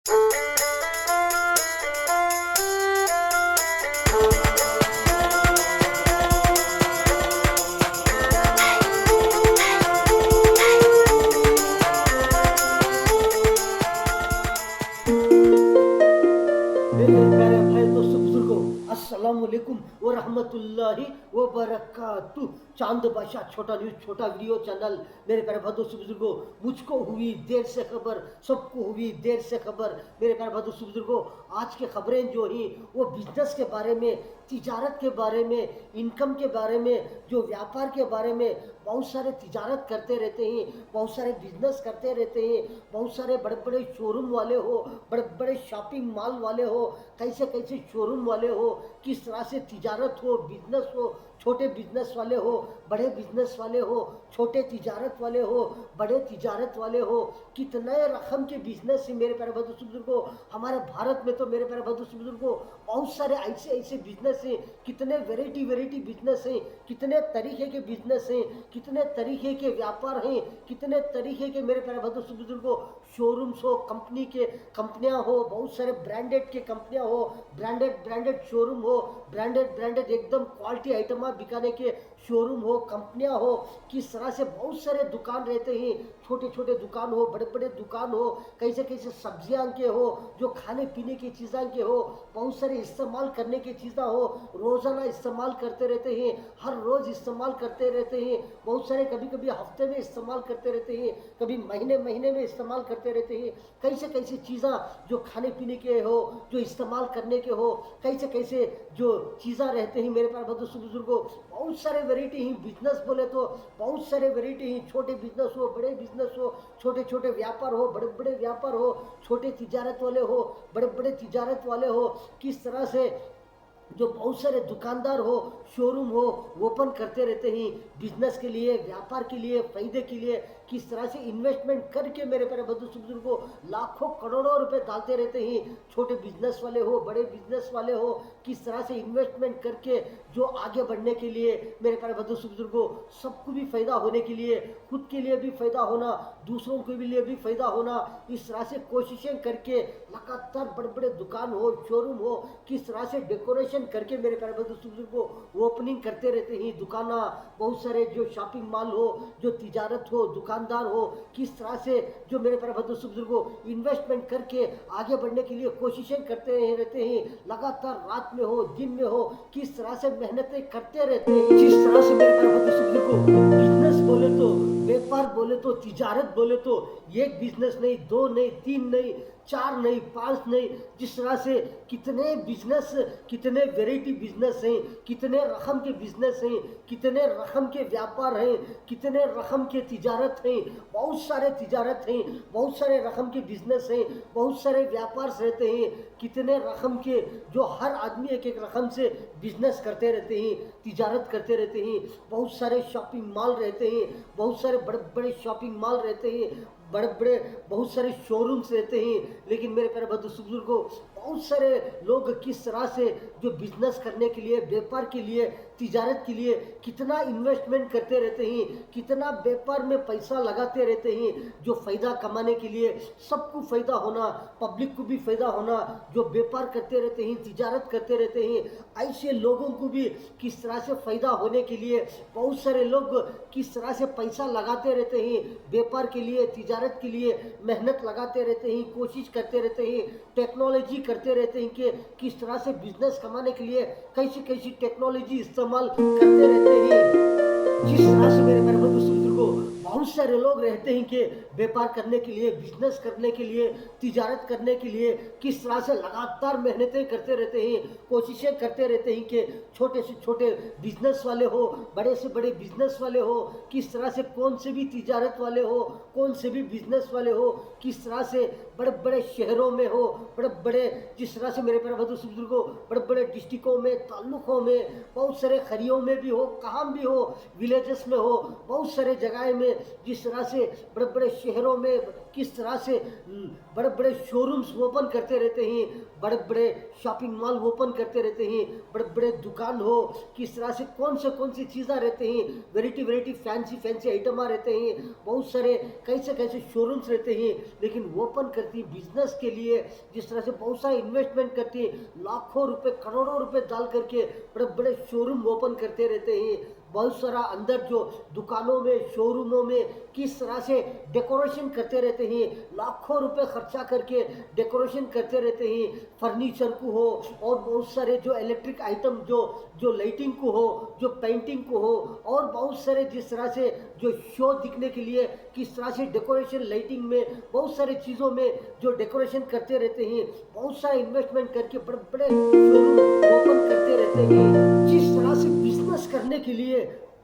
मेरे प्यारे भाई दोस्तों बुजुर्गों, अस्सलाम वालेकुम व रहमतुल्लाहि व बरकातुहू। चांद बादशाह छोटा न्यूज छोटा वीडियो चैनल। मेरे प्यारे भाई दोस्तों बुजुर्गों, मुझको हुई देर से खबर, सबको हुई देर से खबर। मेरे प्यारे भाई दोस्तों बुजुर्गों, आज के खबरें जो ही वो बिजनेस के बारे में, तिजारत के बारे में, इनकम के बारे में, जो व्यापार के बारे में। बहुत सारे तिजारत करते रहते हैं, बहुत सारे बिजनेस करते रहते हैं, बहुत सारे बड़े बड़े शोरूम वाले हो, बड़े बड़े शॉपिंग मॉल वाले हो, कैसे कैसे शोरूम वाले हो, किस तरह से तिजारत हो, बिजनेस हो, छोटे बिजनेस वाले हो, बड़े बिजनेस वाले हो, छोटे तिजारत वाले हो, बड़े तिजारत वाले हो, कितने रकम के बिजनेस है मेरे प्यारे बंधु बुजुर्गों। हमारे भारत में तो मेरे प्यारे बंधु बुजुर्गों बहुत सारे ऐसे ऐसे बिजनेस हैं, कितने वेराइटी वेराइटी बिजनेस हैं, कितने तरीके के बिजनेस हैं, कितने तरीके के व्यापार हैं, कितने तरीके के मेरे प्यारे बंधु बुजुर्गों शोरूम्स हो, कंपनियां हो, बहुत सारे ब्रांडेड के कंपनियां हो, ब्रांडेड ब्रांडेड शोरूम हो, ब्रांडेड ब्रांडेड एकदम क्वालिटी आइटम बिकाने के शोरूम हो, कंपनियां हो। किस तरह से बहुत सारे दुकान रहते हैं, छोटे छोटे दुकान हो, बड़े बड़े दुकान हो, कैसे कैसे सब्जियां के हो, जो खाने पीने की चीज़ें के हो, बहुत सारे इस्तेमाल करने की चीज़ें हो, रोज़ाना इस्तेमाल करते रहते हैं, हर रोज़ इस्तेमाल करते रहते हैं, बहुत सारे कभी कभी हफ्ते में इस्तेमाल करते रहते हैं, कभी महीने महीने में इस्तेमाल करते रहते हैं। कैसे कैसे चीज़ें जो खाने पीने के हो, जो इस्तेमाल करने के हो, कैसे कैसे जो चीज़ें रहते हैं मेरे पास बुजुर्गों बहुत सारे वेराइटी हैं। बिजनेस बोले तो बहुत सारे वेराइटी हैं, छोटे बिजनेस हो, बड़े बिजनेस हो, छोटे छोटे व्यापार हो, बड़े बड़े व्यापार हो, छोटे तिजारत वाले हो, बड़े बड़े तिजारत वाले हो। किस तरह से जो बहुत सारे दुकानदार हो, शोरूम हो, ओपन करते रहते हैं बिजनेस के लिए, व्यापार के लिए, फायदे के लिए। किस तरह से इन्वेस्टमेंट करके मेरे प्यारे बुजुर्गों लाखों करोड़ों रुपए डालते रहते हैं, छोटे बिजनेस वाले हो, बड़े बिजनेस वाले हो। किस तरह से इन्वेस्टमेंट करके जो आगे बढ़ने के लिए मेरे प्यारे बुजुर्गों सबको भी फायदा होने के लिए, खुद के लिए भी फायदा होना, दूसरों के लिए भी फायदा होना, इस तरह से कोशिशें करके लगातार बड़े बड़े दुकान हो, शोरूम हो, किस तरह से डेकोरेशन करके मेरे प्यारे बुजुर्गों ओपनिंग करते रहते हैं दुकाना। बहुत सारे जो शॉपिंग मॉल हो, जो तिजारत हो, दुकानदार हो, किस तरह से जो मेरे प्यारे बुजुर्गों इन्वेस्टमेंट करके आगे बढ़ने के लिए कोशिशें करते रहते हैं, लगातार रात में हो, दिन में हो, किस तरह से मेहनतें करते रहते हैं। जिस तरह से मेरे प्यारे बुजुर्गों बिजनेस बोले तो, व्यापार बोले तो, तिजारत बोले तो एक बिजनेस नहीं, दो नहीं, तीन नहीं, चार नहीं, पांच नहीं, जिस तरह से कितने बिजनेस, कितने वेराइटी बिजनेस हैं, कितने रकम के बिजनेस हैं, कितने रकम के व्यापार हैं, कितने रकम के तिजारत हैं, बहुत सारे तिजारत हैं, बहुत सारे रकम के बिजनेस हैं, बहुत सारे व्यापार रहते हैं, कितने रकम के जो हर आदमी एक एक रकम से बिजनेस करते रहते हैं, तिजारत करते रहते हैं। बहुत सारे शॉपिंग मॉल रहते हैं, बहुत सारे बड़े बड़े शॉपिंग मॉल रहते हैं, बड़े बड़े बहुत सारे शोरूम्स रहते हैं। लेकिन मेरे प्यारे बुजुर्गों बहुत सारे लोग किस तरह से जो बिजनेस करने के लिए, व्यापार के लिए, तिजारत के लिए कितना इन्वेस्टमेंट करते रहते हैं, कितना व्यापार में पैसा लगाते रहते हैं, जो फायदा कमाने के लिए, सबको फायदा होना, पब्लिक को भी फायदा होना, जो व्यापार करते रहते हैं, तिजारत करते रहते हैं, ऐसे लोगों को भी किस तरह से फायदा होने के लिए बहुत सारे लोग किस तरह से पैसा लगाते रहते हैं, व्यापार के लिए, तिजारत के लिए मेहनत लगाते रहते हैं, कोशिश करते रहते हैं, टेक्नोलॉजी करते रहते हैं कि किस तरह से बिजनेस कमाने के लिए कैसी कैसी टेक्नोलॉजी इस्तेमाल करते रहते हैं। जिस तरह से मेरे बुजुर्गों बहुत सारे लोग रहते हैं कि व्यापार करने के लिए, बिजनेस करने के लिए, तिजारत करने के लिए किस तरह से लगातार मेहनतें करते रहते हैं, कोशिशें करते रहते हैं कि छोटे से छोटे बिजनेस वाले हो, बड़े से बड़े बिजनेस वाले हो, किस तरह से कौन से भी तिजारत वाले हो, कौन से भी बिजनेस वाले हो, किस तरह से बड़े बड़े शहरों में हो, बड़े बड़े जिस तरह से मेरे प्यारे बुजुर्गों बड़े बड़े डिस्ट्रिक्टों में, ताल्लुकों में, बहुत सारे खरियों में भी हो, कहाँ भी हो, विलेजेस में हो, बहुत सारे जगह में जिस तरह से बड़े बड़े शहरों में किस तरह से बड़े बड़े शोरूम्स ओपन करते रहते हैं, बड़े बड़े शॉपिंग मॉल ओपन करते रहते हैं, बड़े बड़े दुकान हो, किस तरह से कौन सी चीज़ें रहते हैं, variety variety fancy fancy item रहते हैं, बहुत सारे कैसे कैसे शोरूम्स रहते हैं। लेकिन ओपन करती बिजनेस के लिए जिस तरह से बहुत सारे इन्वेस्टमेंट करती है, लाखों रुपए करोड़ों रुपए डाल करके बड़े बड़े शोरूम ओपन करते रहते हैं। बहुत सारा अंदर जो दुकानों में शोरूमों में किस तरह से डेकोरेशन करते रहते हैं, लाखों रुपए खर्चा करके डेकोरेशन करते रहते हैं, फर्नीचर को हो और बहुत सारे जो इलेक्ट्रिक आइटम जो जो लाइटिंग को हो, जो पेंटिंग को हो, और बहुत सारे जिस तरह से जो शो दिखने के लिए किस तरह से डेकोरेशन लाइटिंग में बहुत सारे चीज़ों में जो डेकोरेशन करते रहते हैं, बहुत सारा इन्वेस्टमेंट करके बड़े बड़े शोरूम ओपन करते रहते हैं। जिस तरह से बिजनेस करने के लिए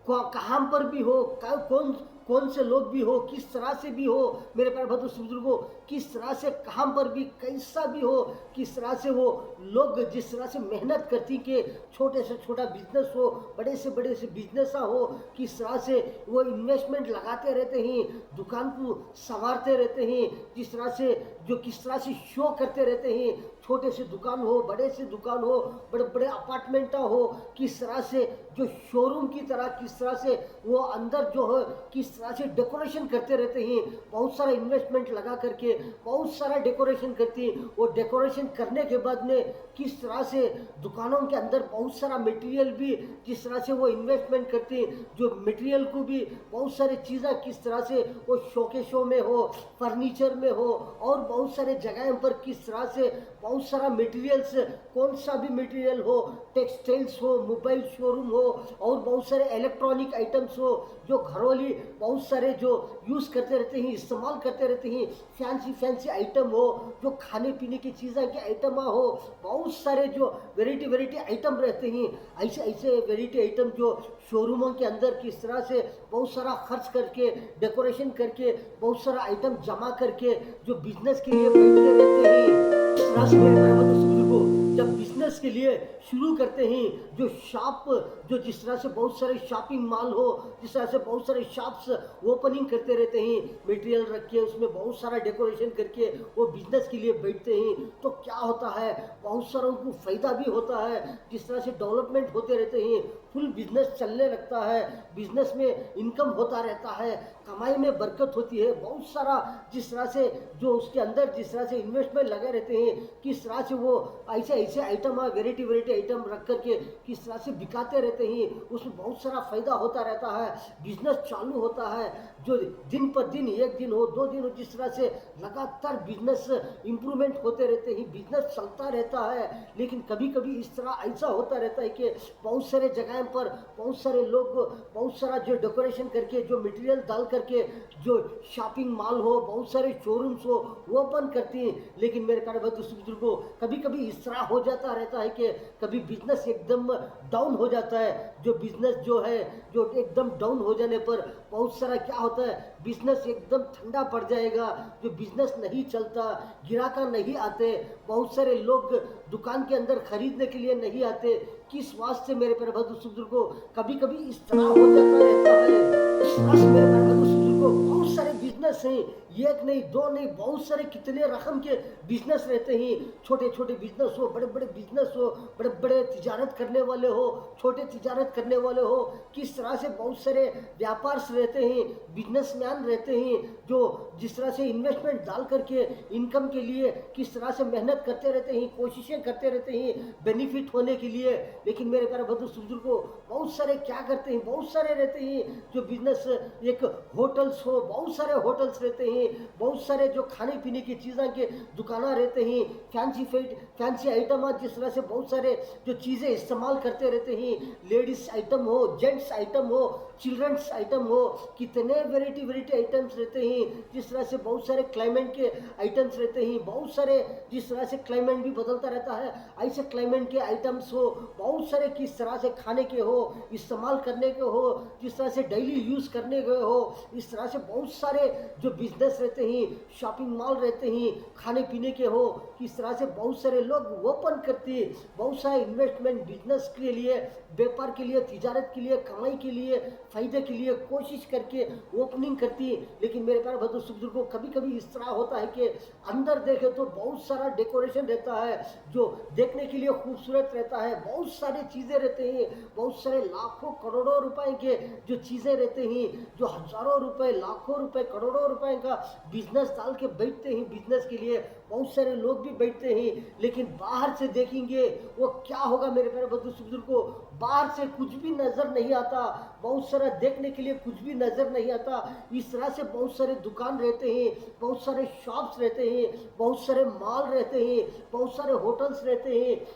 कहाँ पर भी हो, कौन कौन से लोग भी हो, किस तरह से भी हो, मेरे प्यारे भद्र बुजुर्गों, किस तरह से कहाँ पर भी कैसा भी हो, किस तरह से वो लोग जिस तरह से मेहनत करती कि छोटे से छोटा बिजनेस हो, बड़े से बिजनेस हो, किस तरह से वो इन्वेस्टमेंट लगाते रहते हैं, दुकान को संवारते रहते हैं, जिस तरह से जो किस तरह से शो करते रहते हैं, छोटे से दुकान हो, बड़े से दुकान हो, बड़े बड़े अपार्टमेंट हो, किस तरह से जो शोरूम की तरह किस तरह से वो अंदर जो है किस तरह से डेकोरेशन करते रहते हैं, बहुत सारा इन्वेस्टमेंट लगा करके बहुत सारा डेकोरेशन करती हैं। वो डेकोरेशन करने के बाद में किस तरह से दुकानों के अंदर बहुत सारा मटेरियल भी जिस तरह से वो इन्वेस्टमेंट करती हैं, जो मटेरियल को भी बहुत सारी चीज़ें किस तरह से वो शो में हो, फर्नीचर में हो, और बहुत सारे जगह पर किस तरह से बहुत सारा मटेरियल्स, कौन सा भी मटेरियल हो, टेक्सटाइल्स हो, मोबाइल शोरूम हो, और बहुत सारे इलेक्ट्रॉनिक आइटम्स हो, जो घरोली बहुत सारे जो यूज़ करते रहते हैं, इस्तेमाल करते रहते हैं, फैंसी फैंसी आइटम हो, जो खाने पीने की चीज़ें के आइटम हो, बहुत सारे जो वेराइटी आइटम रहते हैं, ऐसे ऐसे वेराइटी आइटम जो शोरूमों के अंदर किस तरह से बहुत सारा खर्च करके डेकोरेशन करके बहुत सारा आइटम जमा करके जो बिजनेस के लिए बैठते रहते हैं। इस तरह से मेरे प्यारे बुजुर्गों, जब बिजनेस के लिए शुरू करते हैं, जो शॉप जो जिस तरह से बहुत सारे शॉपिंग मॉल हो, जिस तरह से बहुत सारे शॉप्स ओपनिंग करते रहते हैं, मटेरियल रख के उसमें बहुत सारा डेकोरेशन करके वो बिजनेस के लिए बैठते हैं, तो क्या होता है, बहुत सारों को फायदा भी होता है, जिस तरह से डेवलपमेंट होते रहते हैं, फुल बिजनेस चलने लगता है, बिजनेस में इनकम होता रहता है, कमाई में बरकत होती है, बहुत सारा जिस तरह से जो उसके अंदर जिस तरह से इन्वेस्टमेंट लगे रहते हैं, किस तरह से वो ऐसे ऐसे आइटम वेराइटी आइटम रख करके किस तरह से बिकाते रहते हैं, उसमें बहुत सारा फायदा होता रहता है, बिजनेस चालू होता है, जो दिन पर दिन, एक दिन हो, 2 दिन हो, जिस तरह से लगातार बिजनेस इंप्रूवमेंट होते रहते हैं, बिजनेस चलता रहता है। लेकिन कभी कभी इस तरह ऐसा होता रहता है कि बहुत सारे जगह पर बहुत सारे लोग बहुत सारा जो डेकोरेशन करके जो मटेरियल डाल करके जो शॉपिंग मॉल हो, बहुत सारे शोरूम्स हो, वो ओपन करती हैं। लेकिन मेरे प्यारे बुजुर्गों, कभी कभी इस तरह हो जाता रहता है कि कभी बिजनेस एकदम डाउन हो जाता है, जो बिजनेस जो है जो एकदम डाउन हो जाने पर बहुत सारा क्या होता है, बिजनेस एकदम ठंडा पड़ जाएगा, जो बिजनेस नहीं चलता, गिराका नहीं आते, बहुत सारे लोग दुकान के अंदर खरीदने के लिए नहीं आते। किस वास्ते मेरे प्यारे बुजुर्गों, कभी कभी इस तरह हो जाता रहता है। इस तरह से मेरे प्यारे बुजुर्गों, बहुत सारे बिजनेस हैं, एक नहीं, दो नहीं, बहुत सारे कितने रकम के बिजनेस रहते हैं, छोटे छोटे बिजनेस हो, बड़े बड़े बिजनेस हो, बड़े बड़े तिजारत करने वाले हो, छोटे तिजारत करने वाले हो, किस तरह से बहुत सारे व्यापार रहते हैं, बिजनेसमैन रहते हैं, जो जिस तरह से इन्वेस्टमेंट डाल करके इनकम के लिए किस तरह से मेहनत करते रहते हैं, कोशिशें करते रहते हैं बेनिफिट होने के लिए। लेकिन मेरे प्यारे बुजुर्गों, बहुत सारे क्या करते हैं, बहुत सारे रहते हैं जो बिजनेस, एक होटल्स हो, बहुत सारे होटल्स रहते हैं, बहुत सारे जो खाने पीने की चीज़ों के दुकाना रहते हैं, फैंसी आइटम, जिस तरह से बहुत सारे जो चीज़ें इस्तेमाल करते रहते हैं, लेडीज आइटम हो, जेंट्स आइटम हो, चिल्ड्रंस आइटम हो, कितने वेराइटी आइटम्स रहते हैं, जिस तरह से बहुत सारे क्लाइमेट के आइटम्स रहते हैं, बहुत सारे जिस तरह से क्लाइमेट भी बदलता रहता है, ऐसे क्लाइमेट के आइटम्स हो, बहुत सारे किस तरह से खाने के हो, इस्तेमाल करने के हो, जिस तरह से डेली यूज़ करने के हो, इस तरह से बहुत सारे जो बिजनेस रहते हैं, शॉपिंग मॉल रहते हैं, खाने पीने के हो, किस तरह से बहुत सारे लोग ओपन करते हैं, बहुत सारे इन्वेस्टमेंट बिजनेस के लिए, व्यापार के लिए, तिजारत के लिए, कमाई के लिए, फायदे के लिए कोशिश करके ओपनिंग करती है। लेकिन मेरे प्यारे बंधु बुजुर्गों, कभी कभी इस तरह होता है कि अंदर देखे तो बहुत सारा डेकोरेशन रहता है जो देखने के लिए खूबसूरत रहता है, बहुत सारी चीज़ें रहते हैं, बहुत सारे लाखों करोड़ों रुपए के जो चीज़ें रहते हैं, जो हजारों रुपए, लाखों रुपए, करोड़ों रुपए का बिजनेस डाल के बैठते हैं, बिजनेस के लिए बहुत सारे लोग भी बैठते हैं। लेकिन बाहर से देखेंगे वो क्या होगा मेरे प्यारे बंधु बुजुर्गों, बाहर से कुछ भी नजर नहीं आता, बहुत सारा देखने के लिए कुछ भी नजर नहीं आता। इस तरह से बहुत सारे दुकान रहते हैं, बहुत सारे शॉप्स रहते हैं, बहुत सारे मॉल रहते हैं, बहुत सारे होटल्स रहते हैं,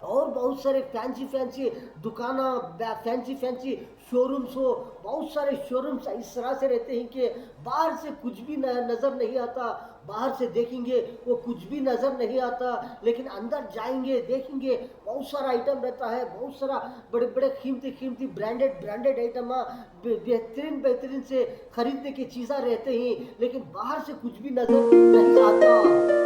और बहुत सारे फैंसी फैंसी दुकाना, फैंसी फैंसी शोरूम्स हो, बहुत सारे शोरूम्स इस तरह से रहते हैं कि बाहर से कुछ भी नज़र नहीं आता, बाहर से देखेंगे वो कुछ भी नज़र नहीं आता, लेकिन अंदर जाएंगे देखेंगे बहुत सारा आइटम रहता है, बहुत सारा बड़े बड़े कीमती कीमती ब्रांडेड ब्रांडेड आइटम, बेहतरीन बेहतरीन से खरीदने की चीज़ें रहते हैं, लेकिन बाहर से कुछ भी नज़र नहीं आता।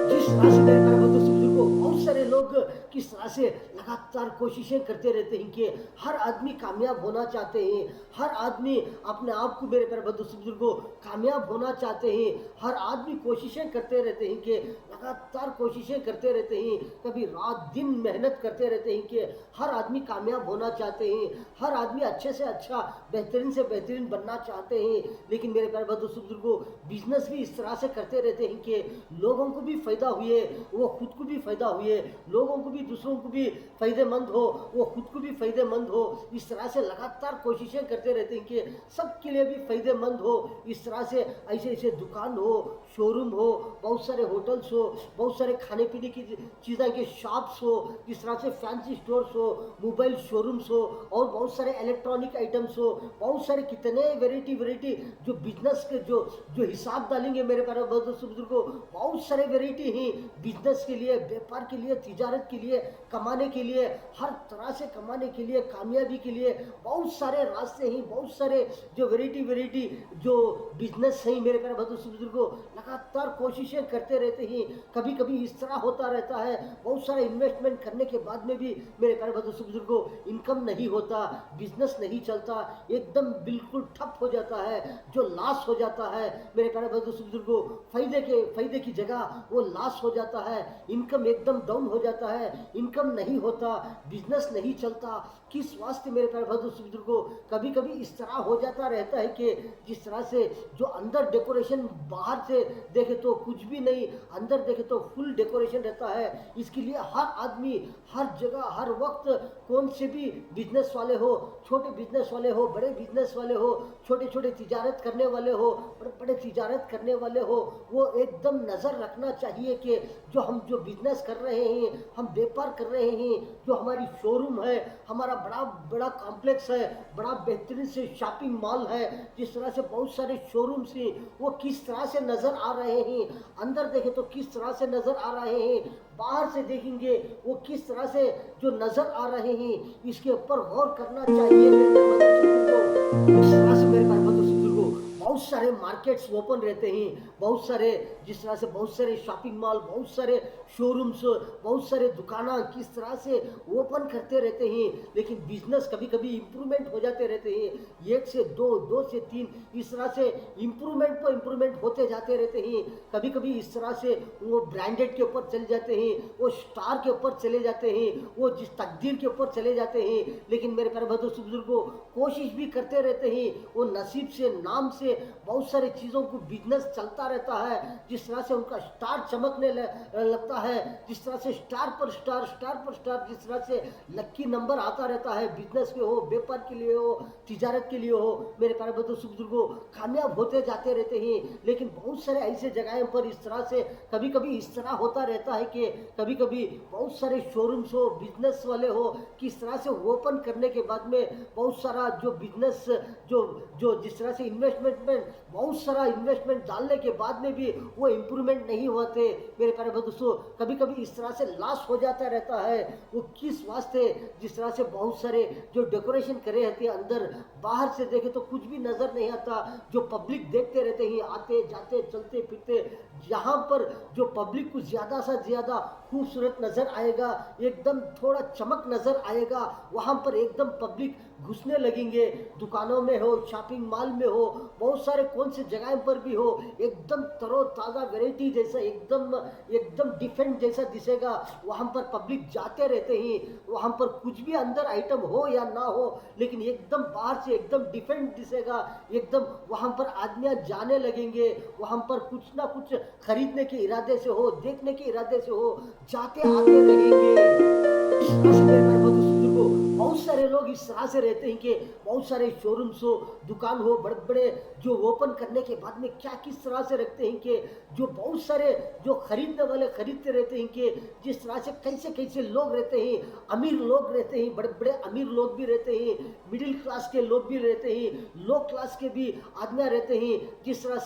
जिस तरह से मेरे प्यारे बंधु को बहुत सारे लोग किस तरह से लगातार कोशिशें करते रहते हैं कि हर आदमी कामयाब होना चाहते हैं, हर आदमी अपने आप को, मेरे प्यारे बंधु बुजुर्गों, कामयाब होना चाहते हैं, हर आदमी कोशिशें करते रहते हैं कि लगातार कोशिशें करते रहते हैं, कभी रात दिन मेहनत करते रहते हैं कि हर आदमी कामयाब होना चाहते हैं, हर आदमी अच्छे से अच्छा, बेहतरीन से बेहतरीन बनना चाहते हैं। लेकिन मेरे प्यारे बंधु बुजुर्गों, बिजनेस भी इस तरह से करते रहते हैं कि लोगों को भी फायदा हुए, वो खुद को भी फायदा हुए, लोगों को भी, दूसरों को भी फायदेमंद हो, वो खुद को भी फायदेमंद हो। इस तरह से लगातार कोशिशें करते रहते हैं कि सबके लिए भी फायदेमंद हो। इस तरह से ऐसे ऐसे दुकान हो, शोरूम हो, बहुत सारे होटल्स हो, बहुत सारे खाने पीने की चीज़ें के शॉप्स हो, जिस तरह से फैंसी स्टोर्स हो, मोबाइल शोरूम्स हो, और बहुत सारे इलेक्ट्रॉनिक आइटम्स हो, बहुत सारे कितने वेराइटी जो बिजनेस के जो जो हिसाब डालेंगे मेरे प्यारे बुजुर्गों, बहुत सारे वेराइटी हैं बिजनेस के लिए, व्यापार के लिए, तिजारत के लिए, कमाने के लिए, हर तरह से कमाने के लिए, कामयाबी के लिए बहुत सारे रास्ते हैं, बहुत सारे जो वेराइटी जो बिजनेस हैं मेरे प्यारे बुजुर्गों, लगातार कोशिशें करते रहते हैं। कभी कभी इस तरह होता रहता है, बहुत सारा इन्वेस्टमेंट करने के बाद में भी मेरे प्यारे बुजुर्गों इनकम नहीं होता, बिजनेस नहीं चलता, एकदम बिल्कुल ठप हो जाता है, जो लॉस हो जाता है मेरे प्यारे बुजुर्गों, फायदे की जगह वो लॉस हो जाता है, इनकम एकदम डाउन हो जाता है, इनकम नहीं होता, बिजनेस नहीं चलता। किस वास्ते मेरे प्यारे बुजुर्गों, कभी कभी इस तरह हो जाता रहता है कि जिस तरह से जो अंदर डेकोरेशन बाहर से देखे तो कुछ भी नहीं, अंदर देखे तो फुल डेकोरेशन रहता है। इसके लिए हर आदमी, हर जगह, हर वक्त, कौन से भी बिजनेस वाले हो, छोटे बिजनेस वाले हो, बड़े बिजनेस वाले हो, छोटे छोटे तिजारत करने वाले हो, बड़े बड़े तिजारत करने वाले हो, वो एकदम नज़र रखना चाहिए कि जो बिजनेस कर रहे हैं, हम व्यापार कर रहे हैं, जो हमारी शोरूम है, हमारा बड़ा बड़ा कॉम्प्लेक्स है, बड़ा बेहतरीन से शॉपिंग मॉल है, जिस तरह से बहुत सारे शोरूम्स हैं, वो किस तरह से नज़र आ रहे हैं, अंदर देखें तो किस तरह से नज़र आ रहे हैं, बाहर से देखेंगे वो किस तरह से जो नज़र आ रहे हैं, इसके ऊपर गौर करना चाहिए मेरे बंधु को। इस तरह से मेरे बंधु को बहुत सारे मार्केट्स ओपन रहते हैं, बहुत सारे, जिस तरह से बहुत सारे शॉपिंग मॉल, बहुत सारे शोरूम्स, बहुत सारे दुकाना किस तरह से ओपन करते रहते हैं, लेकिन बिजनेस कभी कभी इम्प्रूवमेंट हो जाते रहते हैं, 1 से 2, 2 से 3, इस तरह से इम्प्रूवमेंट पर इम्प्रूवमेंट होते जाते रहते हैं। कभी कभी इस तरह से वो ब्रांडेड के ऊपर चले जाते हैं, वो स्टार के ऊपर चले जाते हैं, वो जिस तकदीर के ऊपर चले जाते हैं। लेकिन मेरे प्यारे बुजुर्गों, कोशिश भी करते रहते हैं, वो नसीब से, नाम से बहुत सारी चीज़ों को बिजनेस चलता रहता है, जिस तरह से उनका स्टार चमकने लगता है, जिस तरह से स्टार पर स्टार, स्टार पर स्टार, जिस तरह से लक्की नंबर आता रहता है, बिजनेस के हो, व्यापार के लिए हो, तिजारत के लिए हो, मेरे प्यारे बुजुर्गों, कामयाब होते जाते रहते हैं। लेकिन बहुत सारे ऐसे जगहों पर इस तरह से कभी कभी इस तरह होता रहता है कि कभी कभी बहुत सारे शोरूम्स हो, बिजनेस वाले हो, किस तरह से ओपन करने के बाद में बहुत सारा जो बिजनेस जो जो जिस तरह से इन्वेस्टमेंट में बहुत सारा इन्वेस्टमेंट डालने के बाद में भी वो इम्प्रूवमेंट नहीं होते मेरे प्यारे भाई दोस्तों। कभी कभी इस तरह से लॉस हो जाता रहता है। वो किस वास्ते, जिस तरह से बहुत सारे जो डेकोरेशन करे रहते हैं अंदर, बाहर से देखे तो कुछ भी नजर नहीं आता, जो पब्लिक देखते रहते हैं आते जाते चलते फिरते, यहाँ पर जो पब्लिक को ज्यादा से ज्यादा खूबसूरत नजर आएगा, एकदम थोड़ा चमक नजर आएगा, वहां पर एकदम पब्लिक घुसने लगेंगे। दुकानों में हो, शॉपिंग मॉल में हो, बहुत सारे कौन से जगह पर भी हो, एकदम तरोताज़ा वैरायटी जैसा, एकदम एकदम डिफरेंट जैसा दिखेगा। वहां पर पब्लिक जाते रहते हैं, वहां पर कुछ भी अंदर आइटम हो या ना हो, लेकिन एकदम बाहर से एकदम डिफरेंट दिखेगा। एकदम वहां पर आदमियां जाने लगेंगे, वहां पर कुछ ना कुछ खरीदने के इरादे से हो, देखने के इरादे से हो, जाते आते रहेंगे। बहुत सारे लोग इस तरह से रहते हैं कि बहुत सारे शोरूम्स हो, दुकान हो, बड़े बड़े जो ओपन करने के बाद में क्या किस तरह से रखते हैं कि जो बहुत सारे जो खरीदने वाले खरीदते रहते हैं कि जिस तरह से कैसे कैसे लोग रहते हैं, अमीर लोग रहते हैं, बड़े बड़े अमीर लोग भी रहते हैं, मिडिल क्लास के लोग भी रहते हैं, लो क्लास के भी आदमी रहते हैं। जिस तरह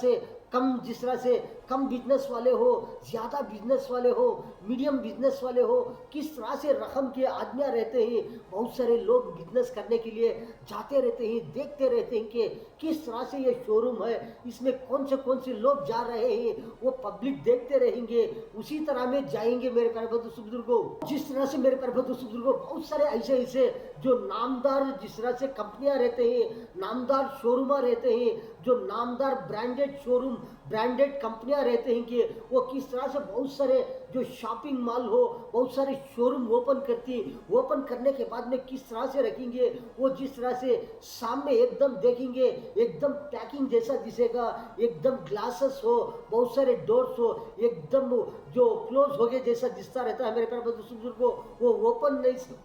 से कम बिजनेस वाले हो, ज़्यादा बिजनेस वाले हो, मीडियम बिजनेस वाले हो, किस तरह से रकम के आदमी रहते हैं। बहुत सारे लोग बिजनेस करने के लिए जाते रहते हैं, देखते रहते हैं कि किस तरह से ये शोरूम है, इसमें कौन से लोग जा रहे हैं, वो पब्लिक देखते रहेंगे, उसी तरह में जाएंगे मेरे प्यारे बंधु बुजुर्गों। जिस तरह से मेरे प्यारे बंधु बुजुर्गों बहुत सारे ऐसे ऐसे जो नामदार, जिस तरह से कंपनियां रहते हैं, नामदार शोरूम रहते हैं, जो नामदार ब्रांडेड शोरूम, ब्रांडेड कंपनियां रहते हैं कि वो किस तरह से बहुत सारे जो शॉपिंग मॉल हो, बहुत सारे शोरूम ओपन करती, ओपन करने के बाद में किस तरह से रखेंगे। वो जिस तरह से सामने एकदम देखेंगे, एकदम पैकिंग जैसा दिखेगा, एकदम ग्लासेस हो, बहुत सारे डोर्स हो, एकदम जो क्लोज हो गए जैसा दिखता रहता है मेरे प्यारे बुजुर्ग को। वो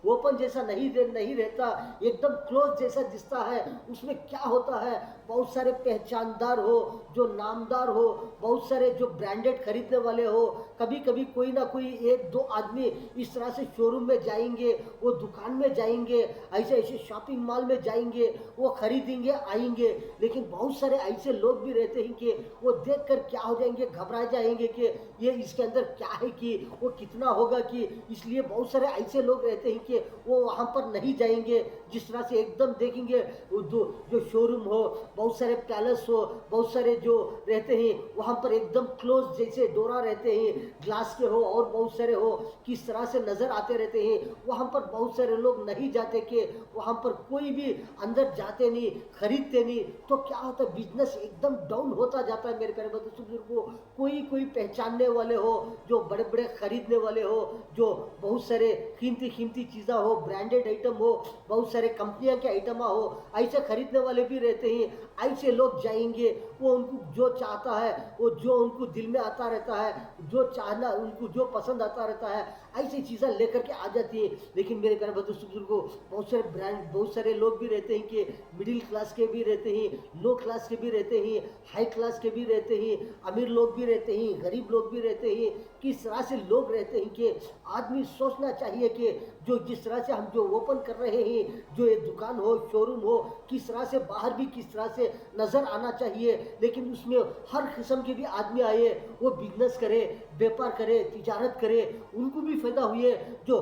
ओपन जैसा नहीं रहता, एकदम क्लोज जैसा दिखता है। उसमें क्या होता है, बहुत सारे पहचानदार हो, जो नामदार हो, बहुत सारे जो ब्रांडेड खरीदने वाले हो, कभी कभी कोई ना कोई एक दो आदमी इस तरह से शोरूम में जाएंगे, वो दुकान में जाएंगे, ऐसे ऐसे शॉपिंग मॉल में जाएंगे, वो खरीदेंगे आएंगे। लेकिन बहुत सारे ऐसे लोग भी रहते हैं कि वो देखकर क्या हो जाएंगे, घबरा जाएंगे कि ये इसके अंदर क्या है, कि वो कितना होगा, कि इसलिए बहुत सारे ऐसे लोग रहते हैं कि वो वहाँ पर नहीं जाएंगे। जिस तरह से एकदम देखेंगे जो शोरूम हो, बहुत सारे पैलेस हो, बहुत सारे जो रहते हैं वहाँ पर एकदम क्लोज जैसे डोरा रहते हैं, ग्लास के हो और बहुत सारे हो, किस तरह से नजर आते रहते हैं। वहाँ पर बहुत सारे लोग नहीं जाते कि वहाँ पर कोई भी अंदर जाते नहीं, खरीदते नहीं, तो क्या होता है, बिजनेस एकदम डाउन होता जाता है मेरे प्यारे बुजुर्गों को। कोई पहचानने वाले हो, जो बड़े बड़े खरीदने वाले हो, जो बहुत सारे कीमती चीज़ा हो, ब्रांडेड आइटम हो, बहुत सारे कंपनियां के आइटम हो, ऐसे खरीदने वाले भी रहते हैं। ऐसे लोग जाएंगे, वो उनको जो चाहता है, वो जो उनको दिल में आता रहता है, जो चाहना उनको जो पसंद आता रहता है, ऐसी चीज़ें लेकर के आ जाती है। लेकिन मेरे प्यारे बुजुर्गों, बहुत सारे ब्रांड, बहुत सारे लोग भी रहते हैं कि मिडिल क्लास के भी रहते हैं, लो क्लास के भी रहते हैं, हाई क्लास के भी रहते हैं, अमीर लोग भी रहते हैं, गरीब लोग भी रहते हैं। किस तरह से लोग रहते हैं कि आदमी सोचना चाहिए कि जो जिस तरह से हम जो ओपन कर रहे हैं, जो ये दुकान हो, शोरूम हो, किस तरह से बाहर भी किस तरह से नज़र आना चाहिए। लेकिन उसमें हर किस्म के भी आदमी आए, वो बिजनेस करे, व्यापार करे, तिजारत करे, उनको भी फायदा हुए। जो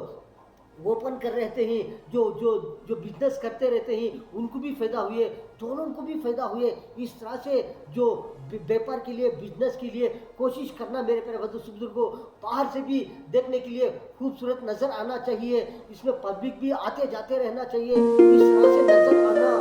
ओपन कर रहते हैं, जो जो जो बिजनेस करते रहते हैं, उनको भी फायदा हुए, दोनों को भी फायदा हुए। इस तरह से जो व्यापार के लिए, बिजनेस के लिए कोशिश करना मेरे प्यारे बुजुर्ग को, बाहर से भी देखने के लिए खूबसूरत नजर आना चाहिए, इसमें पब्लिक भी आते जाते रहना चाहिए, इस तरह से नजर आना।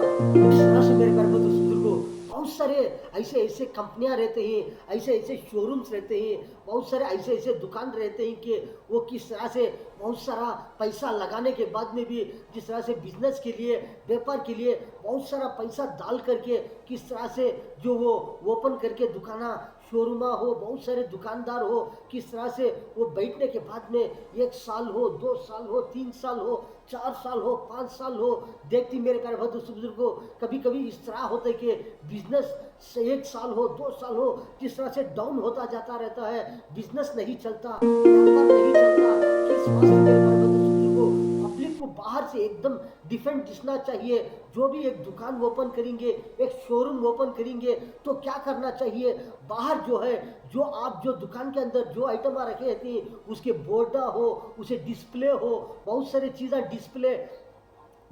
इस तरह से मेरे प्यारे बुजुर्ग को बहुत सारे ऐसे ऐसे कंपनियां रहते हैं, ऐसे ऐसे शोरूम्स रहते हैं, बहुत सारे ऐसे ऐसे दुकान रहते हैं कि वो किस तरह से बहुत सारा पैसा लगाने के बाद में भी, जिस तरह से बिजनेस के लिए, व्यापार के लिए बहुत सारा पैसा डाल करके किस तरह से जो वो ओपन करके दुकाना, शोरूम हो, बहुत सारे दुकानदार हो, किस तरह से वो बैठने के बाद में 1 साल हो, 2 साल हो, 3 साल हो, 4 साल हो, 5 साल हो, देखती मेरे प्यारे बुजुर्ग को। कभी कभी इस तरह होता है कि बिजनेस से 1 साल हो, 2 साल हो, जिस तरह से डाउन होता जाता रहता है, बिजनेस नहीं चलता, व्यापार नहीं चलता। किस वास्ते मेरे प्यारे बुजुर्ग को, पब्लिक को बाहर से एकदम डिफरेंट दिखना चाहिए। जो भी एक दुकान ओपन करेंगे, एक शोरूम ओपन करेंगे, तो क्या करना चाहिए, बाहर जो है, जो आप जो दुकान के अंदर जो आइटम रखे रहती हैं, उसके बोर्डा हो, उसे डिस्प्ले हो, बहुत सारी चीज़ें डिस्प्ले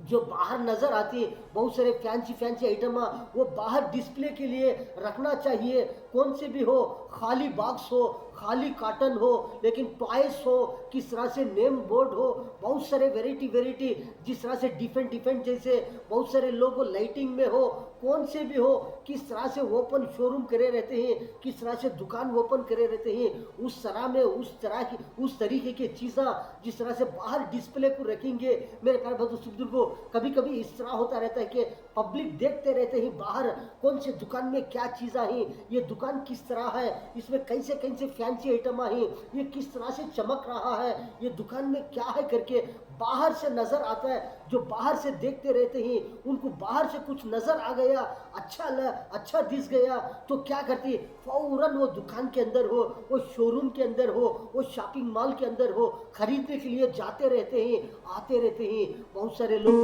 जो बाहर नज़र आती है, बहुत सारे फैंसी फैंसी आइटम वो बाहर डिस्प्ले के लिए रखना चाहिए। कौन से भी हो, खाली बॉक्स हो, खाली कार्टन हो, लेकिन टॉयस हो, किस तरह से नेम बोर्ड हो, बहुत सारे वेराइटी वेराइटी, जिस तरह से डिफरेंट डिफरेंट, जैसे बहुत सारे लोग लाइटिंग में हो, कौन से भी हो, किस तरह से ओपन शोरूम करे रहते हैं, किस तरह से दुकान ओपन करे रहते हैं, उस तरह में उस तरीके की चीज़ें जिस तरह से बाहर डिस्प्ले को रखेंगे। मेरे प्यारे बुजुर्गों, कभी कभी इस तरह होता रहता है कि पब्लिक देखते रहते हैं बाहर कौन से दुकान में क्या चीज़ें हैं, ये दुकान किस तरह है, इसमें कैसे कैसे फैंसी आइटम हैं, ये किस तरह से चमक रहा है, ये दुकान में क्या है करके बाहर से नज़र आता है। जो बाहर से देखते रहते हैं, उनको बाहर से कुछ नज़र आ गया, अच्छा दिस गया, तो क्या करती है, फौरन वो दुकान के अंदर हो, वो शोरूम के अंदर हो, वो शॉपिंग मॉल के अंदर हो, खरीदने के लिए जाते रहते हैं, आते रहते हैं। बहुत सारे लोग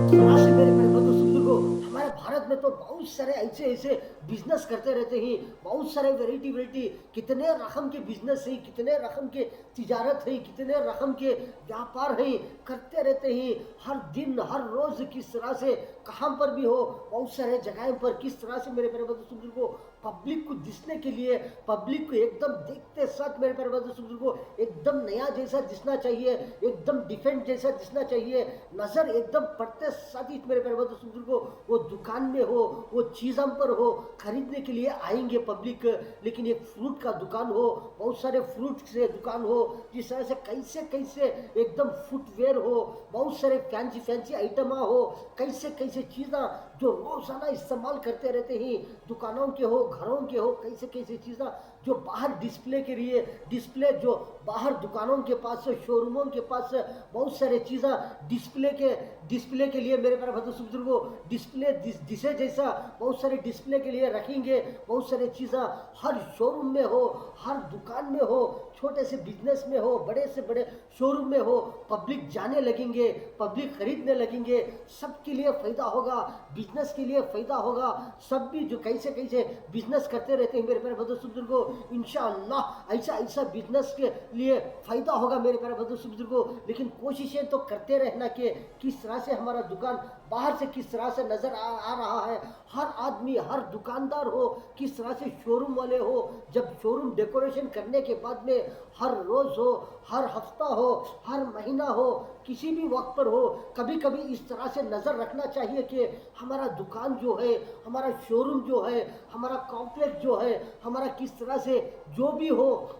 मेरे बुजुर्गों, हमारे भारत में तो बहुत सारे ऐसे ऐसे बिजनेस करते रहते हैं, बहुत सारे वेराइटी वेराइटी, कितने रकम के बिजनेस हैं, कितने रकम के तिजारत है, कितने रकम के व्यापार है, करते रहते हैं। हर दिन हर रोज किस तरह से कहाँ पर भी हो, बहुत सारे जगह पर किस तरह से मेरे प्यारे बुजुर्गों पब्लिक को दिखने के लिए, पब्लिक को एकदम देखते साथ मेरे प्यारे बुजुर्गों एकदम नया जैसा दिखना चाहिए, एकदम डिफरेंट जैसा दिखना चाहिए, नजर एकदम पड़ते साथ ही मेरे प्यारे बुजुर्गों वो दुकान में हो, वो चीज़ों पर हो, खरीदने के लिए आएंगे पब्लिक। लेकिन एक फ्रूट का दुकान हो, बहुत सारे फ्रूट से दुकान हो, जिस तरह से कैसे कैसे एकदम फुटवेयर हो, बहुत सारे फैंसी फैंसी आइटम हो, कैसे कैसे चीज़ें जो रोजाना इस्तेमाल करते रहते हैं, दुकानों के हो, घरों के हो, कैसे कैसे चीज़ें जो बाहर डिस्प्ले के लिए, डिस्प्ले जो बाहर दुकानों के पास, शोरूमों के पास बहुत सारे चीज़ें डिस्प्ले के लिए मेरे प्यारे बुजुर्गों डिस्प्ले दिशे जैसा बहुत सारे डिस्प्ले के लिए रखेंगे। बहुत सारे चीज़ें हर शोरूम में हो, हर दुकान में हो, छोटे से बिजनेस में हो, बड़े से बड़े शोरूम में हो, पब्लिक जाने लगेंगे, पब्लिक खरीदने लगेंगे, सबके लिए फ़ायदा होगा, बिजनेस के लिए फ़ायदा होगा। सब भी जो कैसे कैसे बिजनेस करते रहते हैं मेरे प्यारे बुजुर्गों, इंशाअल्लाह ऐसा ऐसा बिजनेस के लिए फ़ायदा होगा मेरे प्यारे बुजुर्गों। लेकिन कोशिशें तो करते रहना कि किस तरह से हमारा दुकान बाहर से किस तरह से नज़र आ रहा है, हर आदमी, हर दुकानदार हो, किस तरह से शोरूम वाले हो, जब शोरूम डेकोरेशन करने के बाद में हर रोज़ हो, हर हफ्ता हो, हर महीना हो, किसी भी वक्त पर हो, कभी कभी इस तरह से नज़र रखना चाहिए कि हमारा दुकान जो है, हमारा शोरूम जो है, हमारा कॉम्प्लेक्स जो है, हमारा किस तरह से जो भी हो,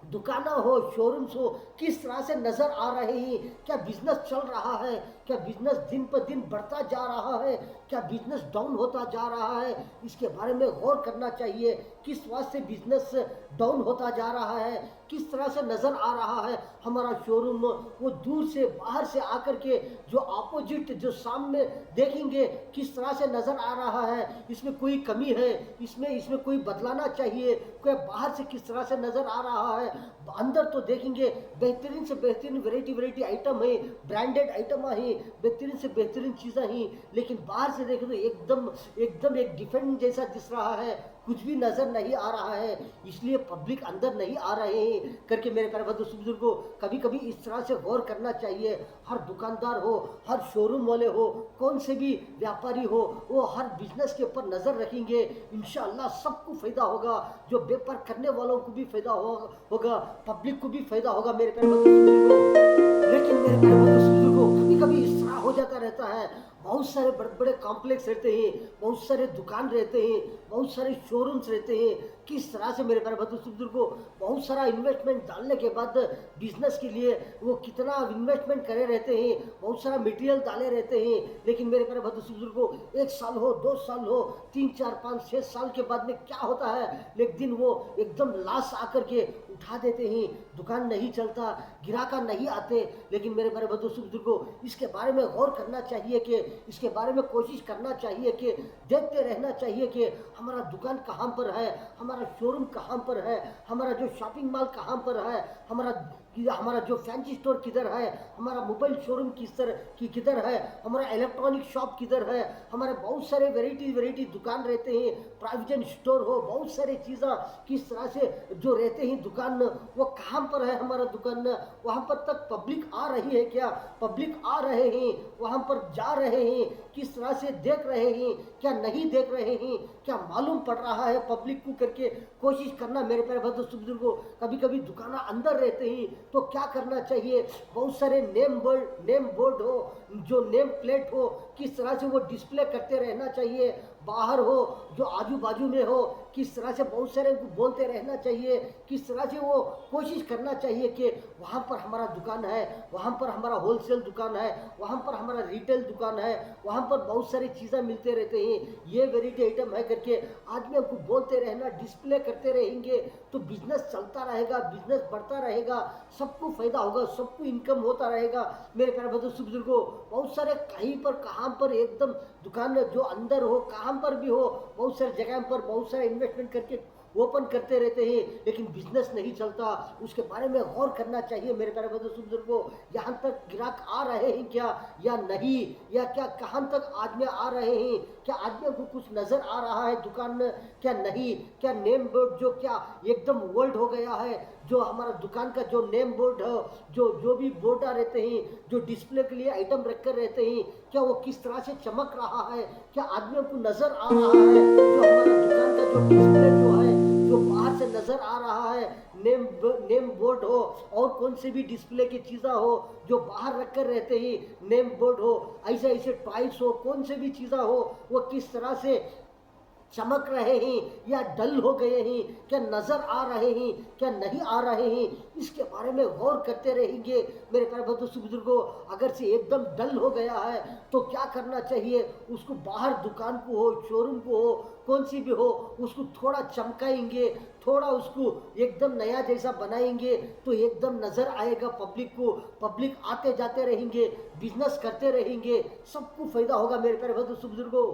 दुकाना हो, शोरूम्स हो, किस तरह से नज़र आ रहे हैं, क्या बिजनेस चल रहा है, क्या बिजनेस दिन पर दिन बढ़ता जा रहा है, क्या बिजनेस डाउन होता जा रहा है, इसके बारे में गौर करना चाहिए। किस वास्ते बिजनेस डाउन होता जा रहा है, किस तरह से नज़र आ रहा है हमारा शोरूम, वो दूर से बाहर से आकर के जो अपोजिट जो सामने देखेंगे किस तरह से नज़र आ रहा है, इसमें कोई कमी है, इसमें कोई बदलाना चाहिए, कोई बाहर से किस तरह से नज़र आ रहा है, अंदर तो देखेंगे बेहतरीन से बेहतरीन वेराइटी आइटम है, ब्रांडेड आइटम है, बेहतरीन से बेहतरीन चीज़ें हैं, लेकिन बाहर से देखें तो एकदम एकदम एक डिफरेंट जैसा दिख रहा है, कुछ भी नज़र नहीं आ रहा है, इसलिए पब्लिक अंदर नहीं आ रहे हैं करके मेरे प्यारे बुजुर्गों कभी कभी इस तरह से गौर करना चाहिए। हर दुकानदार हो, हर शोरूम वाले हो, कौन से भी व्यापारी हो, वो हर बिजनेस के ऊपर नज़र रखेंगे, इंशाअल्लाह सबको फ़ायदा होगा, जो व्यापार करने वालों को भी फ़ायदा होगा, पब्लिक को भी फ़ायदा होगा मेरे प्यारे बुजुर्गों। लेकिन मेरे प्यारे बुजुर्गों कभी कभी इस तरह हो जाता रहता है, बहुत सारे बड़े बड़े कॉम्प्लेक्स रहते हैं, बहुत सारे दुकान रहते हैं, बहुत सारे शोरूम्स रहते हैं, किस तरह से मेरे प्यारे बुजुर्गों बहुत सारा इन्वेस्टमेंट डालने के बाद बिजनेस के लिए वो कितना इन्वेस्टमेंट करे रहते हैं, बहुत सारा मटेरियल डाले रहते हैं, लेकिन मेरे प्यारे बुजुर्गों 1 साल हो, 2 साल हो, 3 4 5 6 साल के बाद में क्या होता है, एक दिन वो एकदम लाश आकर के उठा देते हैं, दुकान नहीं चलता, गिराका नहीं आते। लेकिन मेरे प्यारे बुजुर्गों इसके बारे में गौर करना चाहिए कि इसके बारे में कोशिश करना चाहिए कि देखते रहना चाहिए कि हमारा दुकान कहाँ पर है, हमारा शोरूम कहाँ पर है, हमारा जो शॉपिंग मॉल कहाँ पर है, हमारा कि हमारा जो फैंसी स्टोर किधर है, हमारा मोबाइल शोरूम किस तरह की किधर है, हमारा इलेक्ट्रॉनिक शॉप किधर है, हमारे बहुत सारे वेराइटी दुकान रहते हैं, प्रोविजन स्टोर हो, बहुत सारे चीज़ें किस तरह से जो रहते हैं दुकान, वो कहाँ पर है हमारा दुकान, वहाँ पर तक पब्लिक आ रही है क्या, पब्लिक आ रहे हैं, वहाँ पर जा रहे हैं, किस तरह से देख रहे हैं, क्या नहीं देख रहे हैं, क्या मालूम पड़ रहा है पब्लिक को करके कोशिश करना मेरे प्यारे भद्र बुजुर्गों। कभी कभी दुकान अंदर रहते ही तो क्या करना चाहिए, बहुत सारे नेम बोर्ड हो, जो नेम प्लेट हो, किस तरह से वो डिस्प्ले करते रहना चाहिए, बाहर हो जो आजू बाजू में हो, किस तरह से बहुत सारे को बोलते रहना चाहिए, किस तरह से वो कोशिश करना चाहिए कि वहाँ पर हमारा दुकान है, वहाँ पर हमारा होलसेल दुकान है, वहाँ पर हमारा रिटेल दुकान है, वहाँ पर बहुत सारी चीज़ें मिलते रहते हैं, ये वेराइटी आइटम है करके आदमी को बोलते रहना, डिस्प्ले करते रहेंगे तो बिजनेस चलता रहेगा, बिजनेस बढ़ता रहेगा, सबको फायदा होगा, सबको इनकम होता रहेगा। मेरे प्यारे बुजुर्गों, बहुत सारे कहीं पर कहाँ पर एकदम दुकान जो अंदर हो, कहाँ पर भी हो, बहुत सारे जगह पर बहुत सारे इन्वेस्टमेंट करके ओपन करते रहते हैं, लेकिन बिजनेस नहीं चलता, उसके बारे में गौर करना चाहिए मेरे प्यारे बुजुर्गों। यहाँ तक ग्राहक आ रहे हैं क्या या नहीं, या क्या कहाँ तक आदमी आ रहे हैं, क्या आदमी को कुछ नजर आ रहा है दुकान में क्या नहीं, क्या नेम बोर्ड जो क्या एकदम वर्ल्ड हो गया है, जो हमारा दुकान का जो नेम बोर्ड है, जो भी बोर्ड रहते हैं, जो डिस्प्ले के लिए आइटम रखकर रहते हैं, क्या वो किस तरह से चमक रहा है, क्या आदमियों को नजर आ रहा है, जो हमारा दुकान का जो डिस्प्ले जो है जो बाहर से नजर आ रहा है, नेम बोर्ड हो और कौन से भी डिस्प्ले की चीज़ें हो जो बाहर रखकर रहते ही, नेम बोर्ड हो, ऐसे ऐसे टॉयस हो, कौन से भी चीज़ें हो, वो किस तरह से चमक रहे हैं या डल हो गए हैं, क्या नजर आ रहे हैं क्या नहीं आ रहे हैं, इसके बारे में गौर करते रहेंगे मेरे प्यारे बुजुर्गों। अगर से एकदम डल हो गया है तो क्या करना चाहिए, उसको बाहर दुकान को हो, शोरूम को हो, कौन सी भी हो, उसको थोड़ा चमकाएंगे, थोड़ा उसको एकदम नया जैसा बनाएंगे तो एकदम नजर आएगा पब्लिक को, पब्लिक आते जाते रहेंगे, बिजनेस करते रहेंगे, सबको फायदा होगा मेरे प्यारे बुजुर्गों।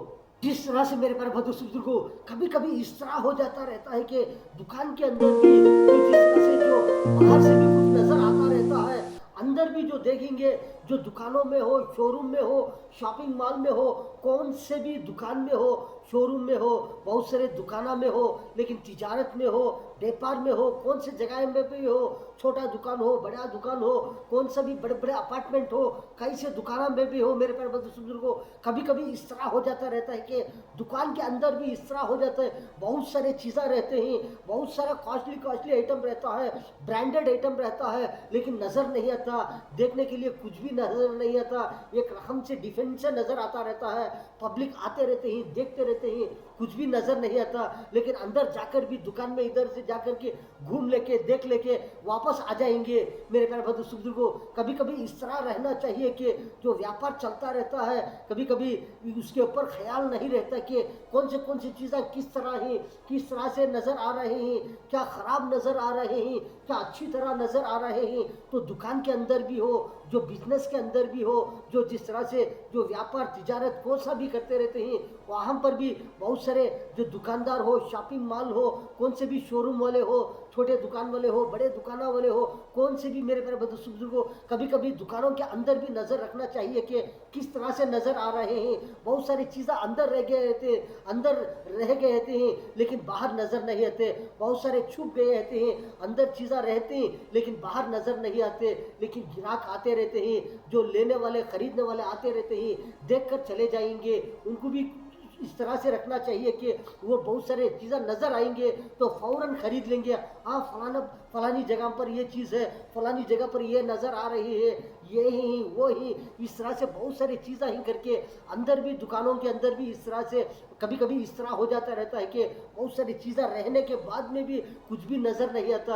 जिस तरह से मेरे प्यारे बुजुर्गों, कभी कभी इस तरह हो जाता रहता है कि दुकान के अंदर भी जिस तरह से जो बाहर से भी कुछ नजर आता रहता है, अंदर भी जो देखेंगे, जो दुकानों में हो, शोरूम में हो, शॉपिंग मॉल में हो, कौन से भी दुकान में हो, शोरूम में हो, बहुत सारे दुकाना में हो, लेकिन तिजारत में हो, व्यापार में हो, कौन से जगह में भी हो, छोटा दुकान हो, बड़ा दुकान हो, कौन सा भी बड़े बड़े अपार्टमेंट हो, कई से दुकान में भी हो मेरे प्यारे बुजुर्गों, कभी कभी इस तरह हो जाता रहता है कि दुकान के अंदर भी इस तरह हो जाता है, बहुत सारे चीज़ें रहते हैं, बहुत सारा कॉस्टली आइटम रहता है, ब्रांडेड आइटम रहता है, लेकिन नज़र नहीं आता, देखने के लिए कुछ भी नज़र नहीं आता, एक रकम से डिफेंस से नज़र आता रहता है, पब्लिक आते रहते हैं, देखते रहते हैं, कुछ भी नज़र नहीं आता, लेकिन अंदर जाकर भी दुकान में इधर से जाकर के घूम लेके देख लेके वापस आ जाएंगे मेरे प्यारे बुजुर्गों। कभी कभी इस तरह रहना चाहिए कि जो व्यापार चलता रहता है, कभी कभी उसके ऊपर ख्याल नहीं रहता कि कौन सी चीज़ें किस तरह हैं, किस तरह से नज़र आ रहे हैं, क्या ख़राब नज़र आ रहे हैं, क्या अच्छी तरह नज़र आ रहे हैं। तो दुकान के अंदर भी हो, जो बिजनेस के अंदर भी हो, जो जिस तरह से जो व्यापार तिजारत कौन सा भी करते रहते हैं, वहाँ पर भी बहुत सारे जो दुकानदार हो, शॉपिंग मॉल हो, कौन से भी शोरूम वाले हो, छोटे दुकान वाले हो, बड़े दुकान वाले हो, कौन से भी मेरे प्यारे बुजुर्गों, कभी कभी दुकानों के अंदर भी नज़र रखना चाहिए कि किस तरह से नज़र आ रहे हैं। बहुत सारी चीज़ें अंदर रह गए रहते हैं, लेकिन बाहर नज़र नहीं आते, बहुत सारे छुप गए रहते हैं, अंदर चीज़ें रहते हैं लेकिन बाहर नज़र नहीं आते, लेकिन ग्राहक आते रहते हैं, जो लेने वाले खरीदने वाले आते रहते हैं, देख कर चले जाएंगे, उनको भी इस तरह से रखना चाहिए कि वो बहुत सारे चीज़ें नज़र आएंगे तो फ़ौरन ख़रीद लेंगे। हाँ, फलानी जगह पर ये चीज़ है, फलानी जगह पर ये नज़र आ रही है, ये ही वो ही, इस तरह से बहुत सारी चीज़ें ही करके अंदर भी दुकानों के अंदर भी इस तरह से कभी कभी इस तरह हो जाता रहता है कि बहुत सारी चीज़ें रहने के बाद में भी कुछ भी नज़र नहीं आता।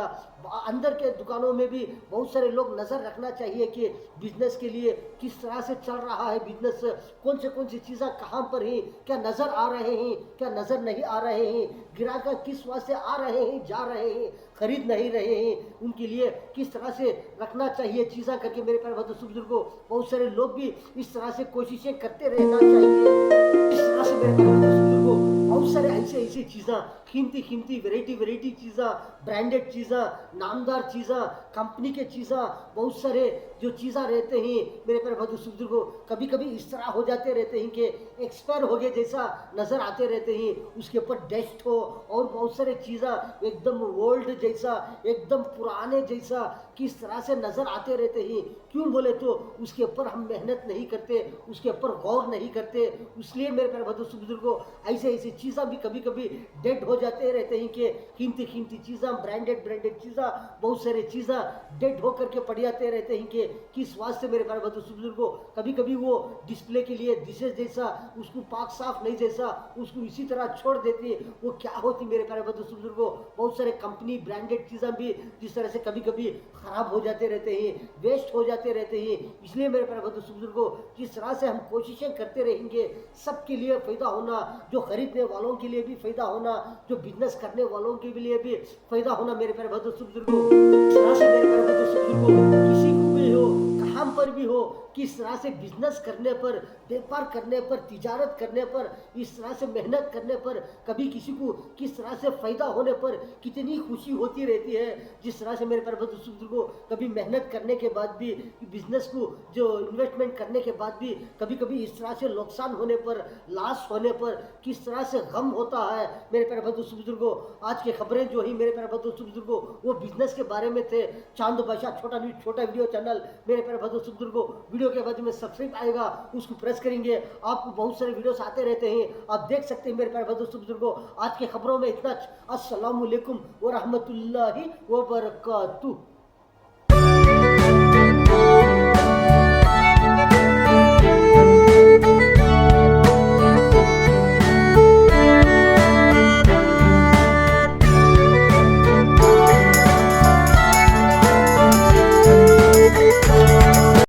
अंदर के दुकानों में भी बहुत सारे लोग नज़र रखना चाहिए कि बिजनेस के लिए किस तरह से चल रहा है बिजनेस, कौन सी चीज़ें कहाँ पर हैं, क्या नज़र आ रहे हैं, क्या नज़र नहीं आ रहे हैं, ग्राहक किस वास्ते आ रहे हैं, जा रहे हैं, खरीद नहीं रहे हैं, उनके लिए किस तरह से रखना चाहिए चीज़ें करके मेरे प्यारे बुजुर्गों, बहुत सारे लोग भी इस तरह से कोशिशें करते रहना चाहिए। इस तरह से मेरे प्यारे बुजुर्गों, बहुत सारे ऐसी चीज़ें कीमती कीमती वैरायटी चीज़ा, ब्रांडेड चीज़ा, नामदार चीज़ा, कंपनी के चीज़ा, बहुत सारे जो चीज़ा रहते हैं मेरे प्यारे बंधु बुजुर्गों, कभी कभी इस तरह हो जाते रहते हैं कि एक्सपायर हो गए जैसा नज़र आते रहते हैं, उसके ऊपर डस्ट हो और बहुत सारे चीज़ा एकदम ओल्ड जैसा, एकदम पुराने जैसा किस तरह से नज़र आते रहते हैं। क्यों बोले तो उसके ऊपर हम मेहनत नहीं करते, उसके ऊपर गौर नहीं करते, इसलिए मेरे प्यारे बंधु बुजुर्गों ऐसे ऐसी चीज़ा भी कभी कभी डेड हो जाते रहते हैं कि कीमती कीमती चीज़ा, ब्रांडेड चीज़ा, बहुत सारे चीज़ा डेड होकर के पड़ जाते रहते हैं कि किस वास्ते मेरे प्यारे बंधु बुजुर्गों, कभी कभी वो डिस्प्ले के लिए डिशेज जैसा उसको पाक साफ नहीं जैसा उसको इसी तरह छोड़ देती है। वो क्या होती मेरे प्यारे बंधु बुजुर्गों, बहुत सारे कंपनी ब्रांडेड चीज़ें भी जिस तरह से कभी कभी खराब हो जाते रहते हैं, वेस्ट हो जाते रहते हैं। इसलिए मेरे प्यारे बंधु बुजुर्गों, जिस तरह से हम कोशिशें करते रहेंगे सबके लिए फ़ायदा होना, जो खरीदने वालों के लिए भी फ़ायदा होना, जो बिजनेस करने वालों के लिए भी फ़ायदा होना मेरे प्यारे बंधु बुजुर्गों, इस तरह से मेरे प्यारे बंधु बुजुर्गों किसी को भी हो, काम पर भी हो, किस तरह से बिजनेस करने पर, व्यापार करने पर, तिजारत करने पर, इस तरह से मेहनत करने पर, कभी किसी को किस तरह से फ़ायदा होने पर कितनी खुशी होती रहती है। जिस तरह से मेरे पर बुजुर्गों कभी मेहनत करने के बाद भी, बिजनेस को जो इन्वेस्टमेंट करने के बाद भी कभी कभी इस तरह से नुकसान होने पर, लॉस होने पर किस तरह से गम होता है मेरे प्यारे बुजुर्गों। आज की खबरें जो ही मेरे प्यारे बुजुर्गों वो बिजनेस के बारे में थे। चांद बादशाह छोटा न्यूज छोटा वीडियो चैनल मेरे प्यारे बुजुर्गों, वीडियो के बाद में सब्सक्राइब आएगा उसको प्रेस करेंगे, आपको बहुत सारे वीडियोस आते रहते हैं, आप देख सकते हैं मेरे प्यारे बुजुर्गों। आज की खबरों में इतना। अस्सलाम वालेकुम व रहमतुल्लाहि व बरकातुहू।